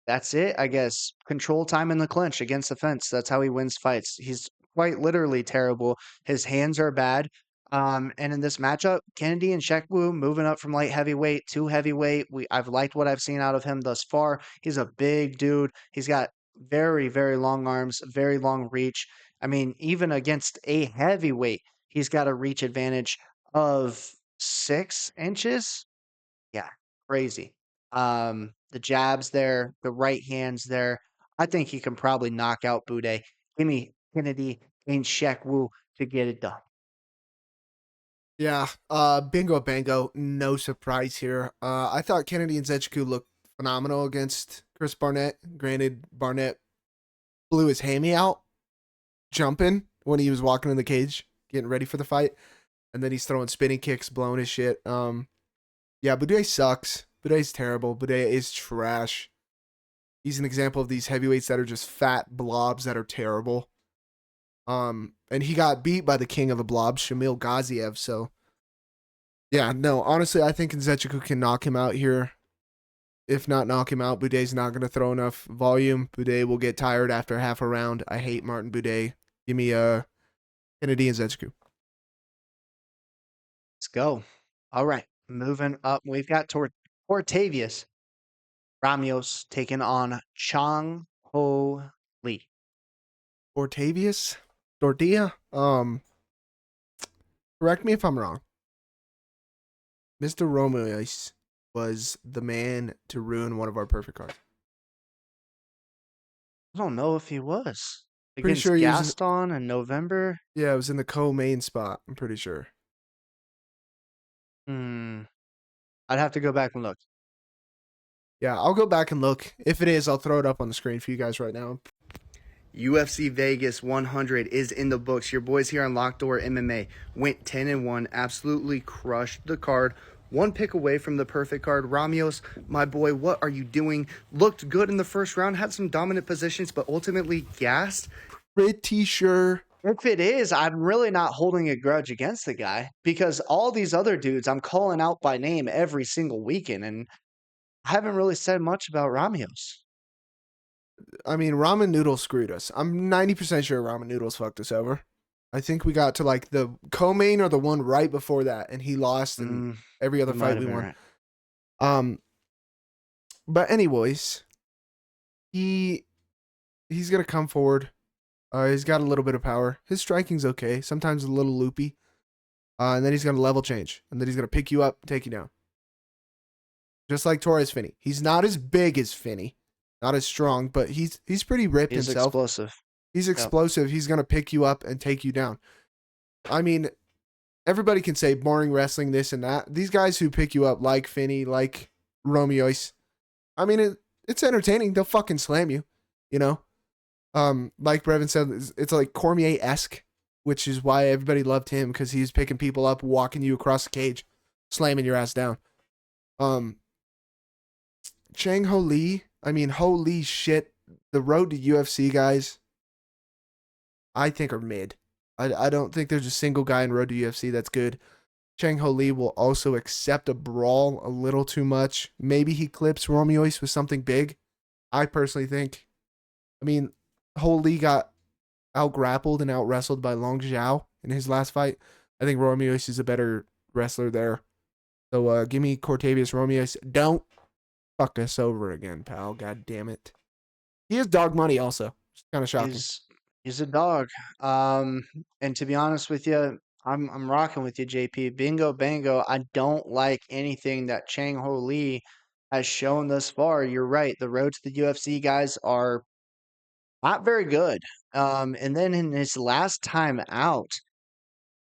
B: that's it, I guess. Control time in the clinch against the fence. That's how he wins fights. He's quite literally terrible. His hands are bad. And in this matchup, Kennedy Nzechukwu moving up from light heavyweight to heavyweight. I've liked what I've seen out of him thus far. He's a big dude. He's got very, very long arms, very long reach. I mean, even against a heavyweight, he's got a reach advantage of 6 inches. Yeah, crazy. The jabs there, the right hands there. I think he can probably knock out Buday. Give me Kennedy Nzechukwu to get it done.
A: Yeah, bingo bango, no surprise here. I thought Kennedy Nzechukwu looked phenomenal against Chris Barnett. Granted, Barnett blew his hammy out jumping when he was walking in the cage, getting ready for the fight. And then he's throwing spinning kicks, blowing his shit. Yeah, Buday sucks. Buday's terrible. Buday is trash. He's an example of these heavyweights that are just fat blobs that are terrible. And he got beat by the king of the blobs, Shamil Gaziev. So, yeah, no, honestly, I think Nzechukwu can knock him out here. If not knock him out, Buday's not going to throw enough volume. Buday will get tired after half a round. I hate Martin Buday. Give me Kennedy Nzechukwu.
B: Let's go. All right, moving up. We've got Tortavius Romious taking on Chong Ho Lee.
A: Ortavius? Tortilla? Correct me if I'm wrong. Mr. Romious was the man to ruin one of our perfect cards.
B: I don't know if he was.
A: Pretty
B: Against
A: sure he was
B: Gaston in November.
A: Yeah, it was in the co-main spot, I'm pretty sure.
B: I'd have to go back and look.
A: Yeah, I'll go back and look. If it is, I'll throw it up on the screen for you guys right now.
C: UFC Vegas 100 is in the books. Your boys here on Lockeddoormma went 10-1, absolutely crushed the card. One pick away from the perfect card. Romious, my boy, what are you doing? Looked good in the first round, had some dominant positions, but ultimately gassed.
A: Pretty sure.
B: If it is, I'm really not holding a grudge against the guy because all these other dudes I'm calling out by name every single weekend, and I haven't really said much about Romious.
A: I mean, ramen noodles screwed us. I'm 90% sure ramen noodles fucked us over. I think we got to like the co-main or the one right before that, and he lost, and every other
B: You might
A: fight
B: have
A: we
B: been
A: won.
B: right.
A: But anyways, he's gonna come forward. He's got a little bit of power. His striking's okay. Sometimes a little loopy. And then he's gonna level change, and then he's gonna pick you up, and take you down. Just like Torres Finney. He's not as big as Finney, not as strong, but he's pretty ripped
B: He's
A: himself.
B: explosive.
A: He's explosive. Yep. He's gonna pick you up and take you down. I mean, everybody can say boring wrestling, this and that. These guys who pick you up, like Finney, like Romious, I mean, it's entertaining. They'll fucking slam you, you know? Like Brevin said, it's like Cormier-esque, which is why everybody loved him, because he's picking people up, walking you across the cage, slamming your ass down. Chang Ho Lee, I mean, holy shit, the road to UFC, guys, I think are mid. I don't think there's a single guy in road to UFC that's good. Chang Ho Lee will also accept a brawl a little too much. Maybe he clips Romious with something big. I personally think. I mean, Ho Lee got out-grappled and out-wrestled by Long Zhao in his last fight. I think Romious is a better wrestler there. So give me Cortavius Romious. Don't fuck us over again, pal. God damn it. He is dog money also. It's kind of shocking.
B: He's a dog. And to be honest with you, I'm rocking with you, JP. Bingo bango. I don't like anything that Chang Ho Lee has shown thus far. You're right. The road to the UFC guys are not very good. And then in his last time out,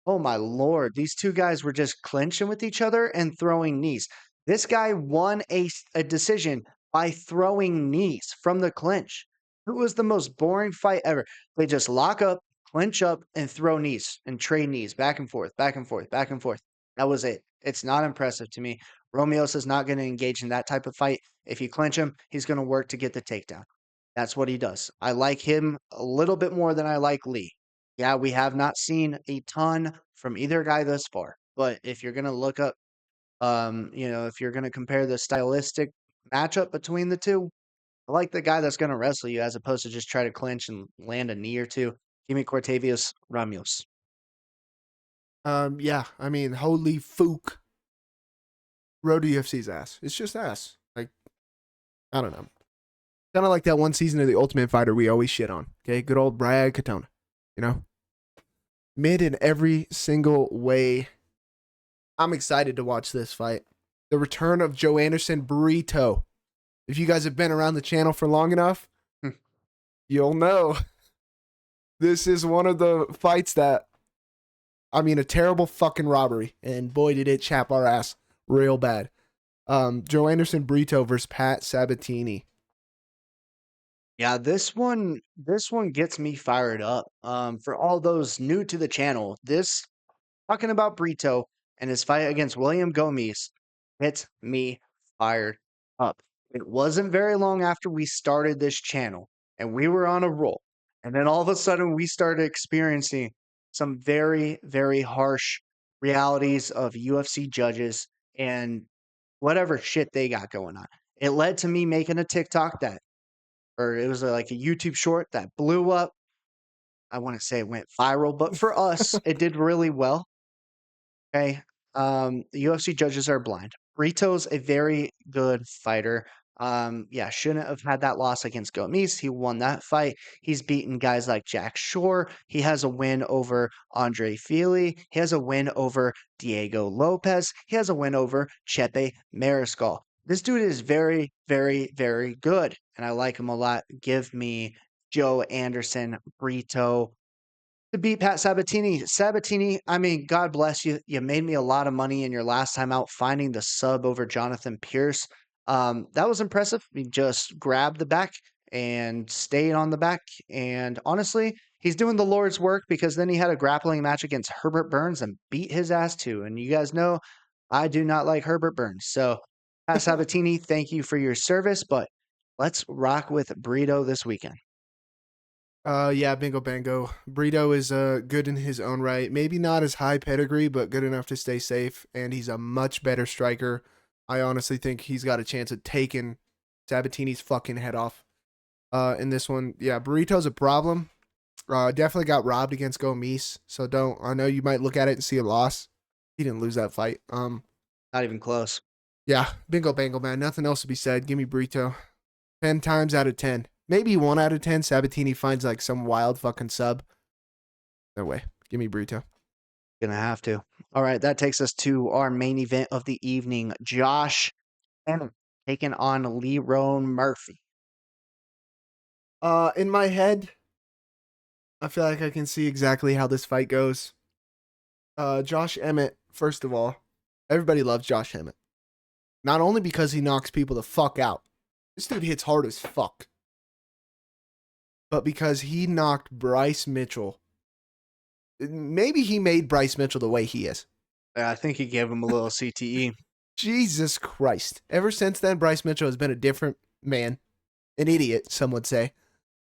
B: oh my lord, these two guys were just clinching with each other and throwing knees. This guy won a decision by throwing knees from the clinch. It was the most boring fight ever. They just lock up, clinch up, and throw knees and trade knees back and forth, back and forth, back and forth. That was it. It's not impressive to me. Romios is not going to engage in that type of fight. If you clinch him, he's going to work to get the takedown. That's what he does. I like him a little bit more than I like Lee. Yeah, we have not seen a ton from either guy thus far. But if you're gonna look up, if you're gonna compare the stylistic matchup between the two, I like the guy that's gonna wrestle you as opposed to just try to clinch and land a knee or two. Give me Cortavius Ramos.
A: Yeah, I mean, holy fook. Road to UFC's ass. It's just ass. Like, I don't know. Kind of like that one season of The Ultimate Fighter we always shit on. Okay, good old Brad Katona. You know? Mid in every single way. I'm excited to watch this fight. The return of Joe Anderson Brito. If you guys have been around the channel for long enough, you'll know. This is one of the fights that, I mean, a terrible fucking robbery. And boy, did it chap our ass real bad. Joe Anderson Brito versus Pat Sabatini.
B: Yeah, this one gets me fired up. For all those new to the channel, this talking about Brito and his fight against William Gomes gets me fired up. It wasn't very long after we started this channel and we were on a roll. And then all of a sudden we started experiencing some very, very harsh realities of UFC judges and whatever shit they got going on. It led to me making a TikTok or it was like a YouTube short that blew up. I want to say it went viral, but for us, it did really well. Okay. The UFC judges are blind. Brito's a very good fighter. Yeah, shouldn't have had that loss against Gomes. He won that fight. He's beaten guys like Jack Shore. He has a win over Andre Fili. He has a win over Diego Lopez. He has a win over Chepe Mariscal. This dude is very, very, very good, and I like him a lot. Give me Joe Anderson, Brito, to beat Pat Sabatini. Sabatini, I mean, God bless you. You made me a lot of money in your last time out finding the sub over Jonathan Pierce. That was impressive. He just grabbed the back and stayed on the back. And honestly, he's doing the Lord's work because then he had a grappling match against Herbert Burns and beat his ass too. And you guys know I do not like Herbert Burns. So, Pat Sabatini, thank you for your service, but let's rock with Brito this weekend.
A: Yeah, bingo bango. Brito is good in his own right. Maybe not as high pedigree, but good enough to stay safe. And he's a much better striker. I honestly think he's got a chance of taking Sabatini's fucking head off. In this one, yeah, Burrito's a problem. Definitely got robbed against Gomis. So I know you might look at it and see a loss. He didn't lose that fight.
B: Not even close.
A: Yeah, bingo bango, man. Nothing else to be said. Give me Brito. 10 times out of 10. Maybe 1 out of 10. Sabatini finds like some wild fucking sub. No way. Give me Brito.
B: Gonna have to. All right, that takes us to our main event of the evening. Josh Emmett taking on Lerone Murphy.
A: In my head, I feel like I can see exactly how this fight goes. Josh Emmett, first of all, everybody loves Josh Emmett. Not only because he knocks people the fuck out. This dude hits hard as fuck. But because he knocked Bryce Mitchell. Maybe he made Bryce Mitchell the way he is.
B: I think he gave him a little CTE.
A: Jesus Christ. Ever since then, Bryce Mitchell has been a different man. An idiot, some would say.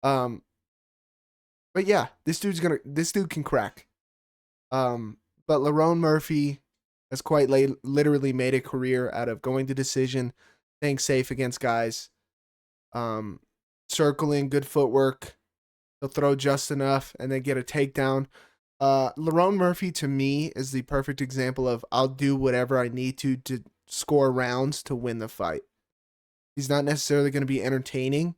A: But yeah, this dude can crack. But Lerone Murphy has quite literally made a career out of going to decision, staying safe against guys, circling, good footwork. He'll throw just enough and then get a takedown. Lerone Murphy, to me, is the perfect example of I'll do whatever I need to score rounds to win the fight. He's not necessarily going to be entertaining.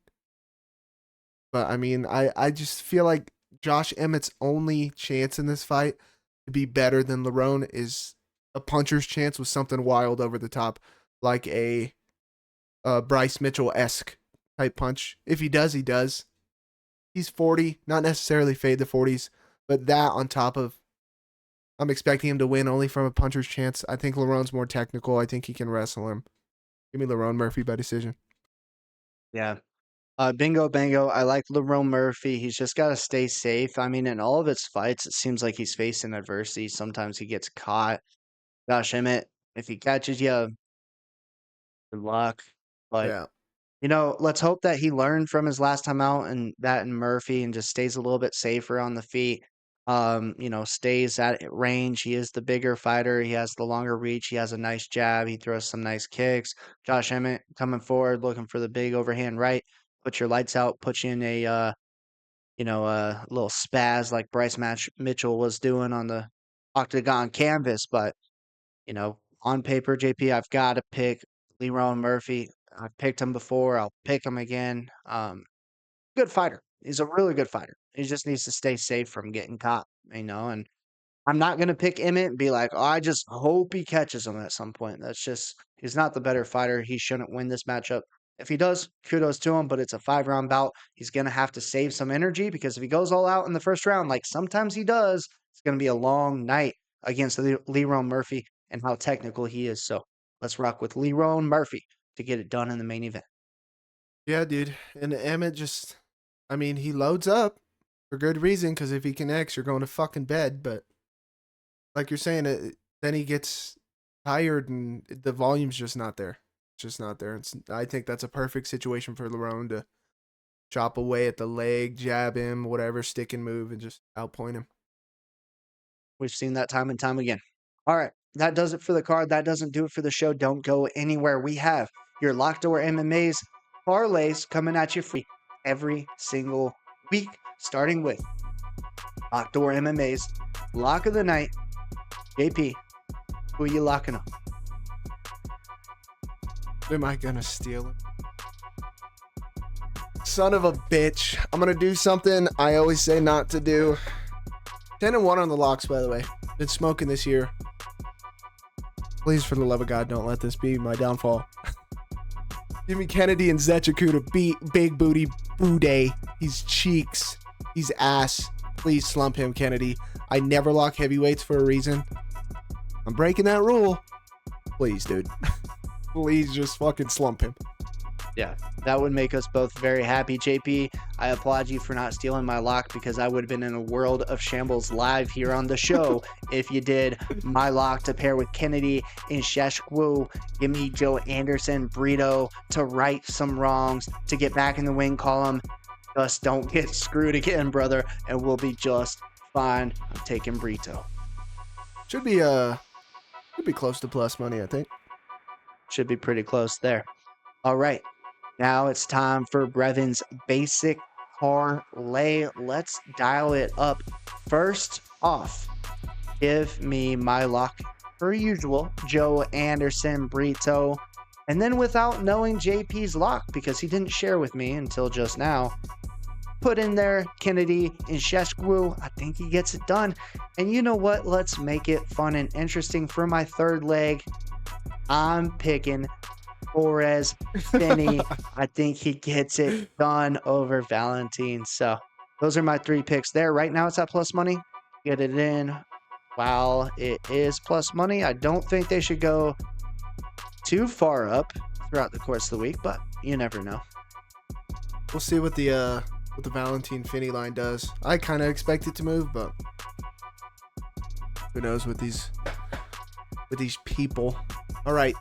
A: But, I mean, I just feel like Josh Emmett's only chance in this fight to be better than Lerone is a puncher's chance with something wild over the top, like a Bryce Mitchell-esque type punch. If he does, he does. He's 40, not necessarily fade the 40s, but that on top of, I'm expecting him to win only from a puncher's chance. I think Lerone's more technical. I think he can wrestle him. Give me Lerone Murphy by decision.
B: Yeah. Bingo bango. I like Lerone Murphy. He's just got to stay safe. I mean, in all of his fights, it seems like he's facing adversity. Sometimes he gets caught. Josh Emmett, if he catches you, good luck. But
A: Yeah.
B: you know, let's hope that he learned from his last time out and that in Murphy and just stays a little bit safer on the feet. You know, stays at range. He is the bigger fighter. He has the longer reach. He has a nice jab. He throws some nice kicks. Josh Emmett coming forward, looking for the big overhand right. Put your lights out. Put you in a a little spaz like Bryce Mitchell was doing on the octagon canvas. But you know, on paper, JP, I've got to pick Lerone Murphy. I've picked him before. I'll pick him again. Good fighter. He's a really good fighter. He just needs to stay safe from getting caught, you know. And I'm not going to pick Emmett and be like, oh, I just hope he catches him at some point. That's just, he's not the better fighter. He shouldn't win this matchup. If he does, kudos to him, but it's a 5-round bout. He's going to have to save some energy because if he goes all out in the first round, like sometimes he does, it's going to be a long night against Lerone Murphy and how technical he is. So let's rock with Lerone Murphy to get it done in the main event.
A: Yeah, dude. And Emmett just, I mean, he loads up for good reason because if he connects, you're going to fucking bed. But like you're saying, then he gets tired and the volume's just not there. It's just not there. I think that's a perfect situation for Lerone to chop away at the leg, jab him, whatever, stick and move, and just outpoint him.
B: We've seen that time and time again. All right. That does it for the card. That doesn't do it for the show. Don't go anywhere. We have your Lockdoor MMA's parlays coming at you free every single week, starting with Lockdoor MMA's Lock of the Night. JP, who are you locking up?
A: Am I going to steal it? Son of a bitch. I'm going to do something I always say not to do. 10-1 on the locks, by the way. Been smoking this year. Please, for the love of God, don't let this be my downfall. Give me Kennedy and Nzechukwu to beat Big Booty Buday. He's cheeks. He's ass. Please slump him, Kennedy. I never lock heavyweights for a reason. I'm breaking that rule. Please, dude. Please just fucking slump him.
B: Yeah, that would make us both very happy. JP, I applaud you for not stealing my lock because I would have been in a world of shambles live here on the show if you did my lock to pair with Kennedy and Nzechukwu. Give me Joe Anderson, Brito to right some wrongs, to get back in the win column. Just don't get screwed again, brother, and we'll be just fine. I'm taking Brito.
A: Should be close to plus money, I think.
B: Should be pretty close there. All right. Now it's time for Brevin's basic parlay. Let's dial it up. First off, give me my lock per usual, Joe Anderson, Brito. And then without knowing JP's lock, because he didn't share with me until just now, put in there Kennedy and Nzechukwu. I think he gets it done. And you know what? Let's make it fun and interesting for my third leg. I'm picking Tavares, Finney. I think he gets it done over Valentin. So those are my 3 picks there. Right now it's at plus money. Get it in while it is plus money. I don't think they should go too far up throughout the course of the week, but you never know.
A: We'll see what the Valentin Finney line does. I kind of expect it to move, but who knows with these people. All right.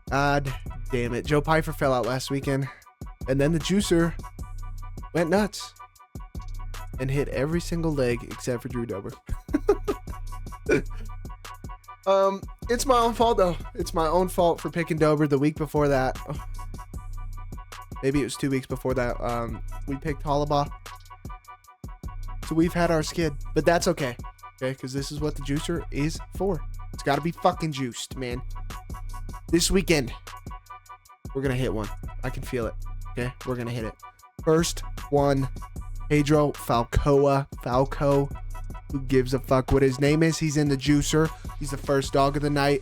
A: God damn it. Joe Pfeiffer fell out last weekend. And then the juicer went nuts and hit every single leg except for Drew Dober. It's my own fault though. It's my own fault for picking Dober the week before that. Maybe it was 2 weeks before that. We picked Hollabaugh. So we've had our skid, but that's okay. Okay, because this is what the juicer is for. It's got to be fucking juiced, man. This weekend, we're going to hit one. I can feel it. Okay, we're going to hit it. First one, Pedro Falcao. Who gives a fuck what his name is? He's in the juicer. He's the first dog of the night.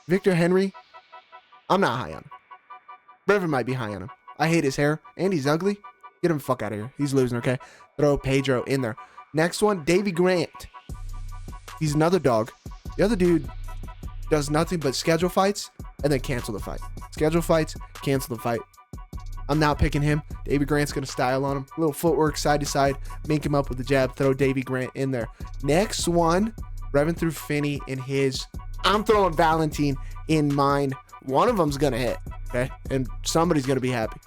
A: Victor Henry, I'm not high on him. Brevin might be high on him. I hate his hair, and he's ugly. Get him the fuck out of here. He's losing, okay? Throw Pedro in there. Next one, Davy Grant. He's another dog. The other dude does nothing but schedule fights and then cancel the fight. Schedule fights, cancel the fight. I'm not picking him. Davy Grant's going to style on him. A little footwork side to side. Mink him up with the jab. Throw Davy Grant in there. Next one, revving through Finney in his. I'm throwing Valentin in mine. One of them's going to hit. Okay? And somebody's going to be happy.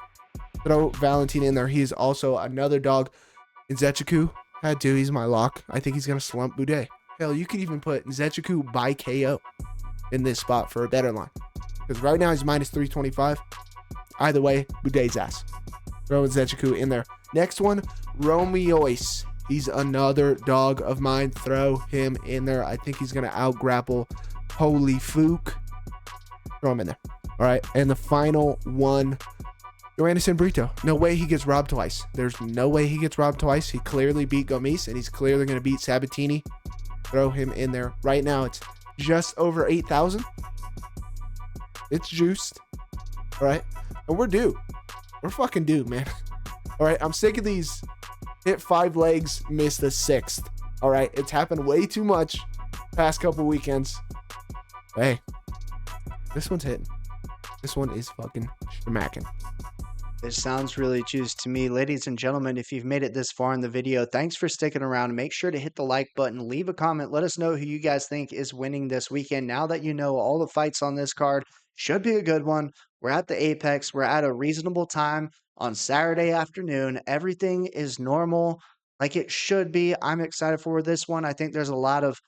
A: Throw Valentin in there. He's also another dog. Nzechukwu. Had to. He's my lock. I think he's going to slump Buday. Hell, you could even put Nzechukwu by KO in this spot for a better line. Because right now he's minus 325. Either way, Buday's ass. Throw Nzechukwu in there. Next one, Romious. He's another dog of mine. Throw him in there. I think he's going to out-grapple Holy Fook. Throw him in there. All right. And the final one, Joe Anderson Brito. No way he gets robbed twice. There's no way he gets robbed twice. He clearly beat Gomis, and he's clearly going to beat Sabatini. Throw him in there. Right now, it's just over 8,000. It's juiced. All right. And we're due. We're fucking due, man. All right. I'm sick of these hit 5 legs, miss the 6th. All right. It's happened way too much past couple weekends. Hey, this one's hitting. This one is fucking smacking.
B: It sounds really juiced to me. Ladies and gentlemen, if you've made it this far in the video, thanks for sticking around. Make sure to hit the like button, leave a comment. Let us know who you guys think is winning this weekend. Now that you know all the fights on this card, should be a good one. We're at the Apex. We're at a reasonable time on Saturday afternoon. Everything is normal like it should be. I'm excited for this one. I think there's a lot of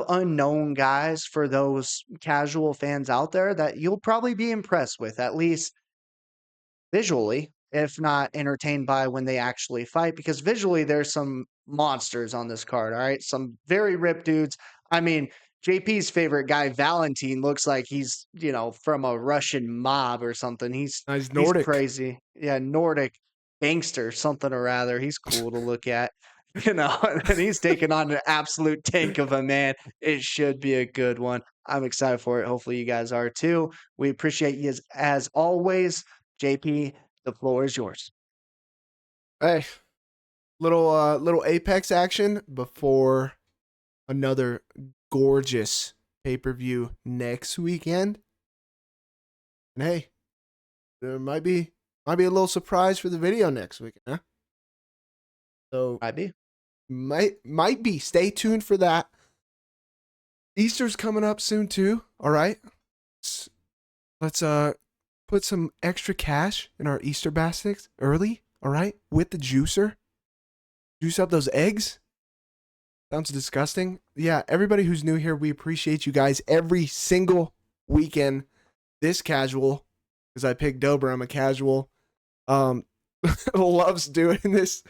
B: unknown guys for those casual fans out there that you'll probably be impressed with, at least visually, if not entertained by when they actually fight, because visually there's some monsters on this card. All right. Some very ripped dudes. I mean, JP's favorite guy, Valentin, looks like he's, from a Russian mob or something. He's
A: Nordic.
B: He's crazy. Yeah. Nordic gangster, something or rather. He's cool to look at, and he's taking on an absolute tank of a man. It should be a good one. I'm excited for it. Hopefully you guys are too. We appreciate you as always. JP, the floor is yours.
A: Hey, little Apex action before another gorgeous pay-per-view next weekend. And hey, there might be a little surprise for the video next week, huh? So
B: Might be.
A: might be. Stay tuned for that. Easter's coming up soon too. All right. Let's put some extra cash in our Easter baskets early. All right, with the juicer. Juice up those eggs. Sounds disgusting. Yeah, everybody who's new here, we appreciate you guys every single weekend. This casual, because I picked Dobra, I'm a casual. Loves doing this.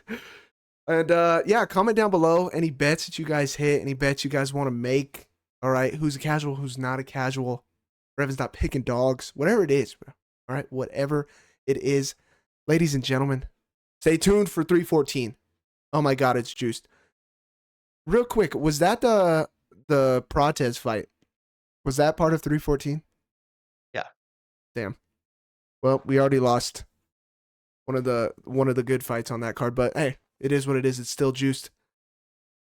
A: And yeah, comment down below any bets that you guys hit, any bets you guys want to make. All right, who's a casual, who's not a casual. Revan's not picking dogs, whatever it is, bro. All right, whatever it is. Ladies and gentlemen, stay tuned for 314. Oh my God, it's juiced. Real quick, was that the Protez fight? Was that part of 314?
B: Yeah.
A: Damn. Well, we already lost one of the good fights on that card, but hey, it is what it is. It's still juiced.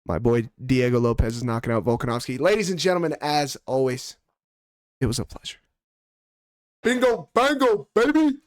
A: My boy Diego Lopez is knocking out Volkanovski. Ladies and gentlemen, as always, it was a pleasure. Bingo, bango, baby.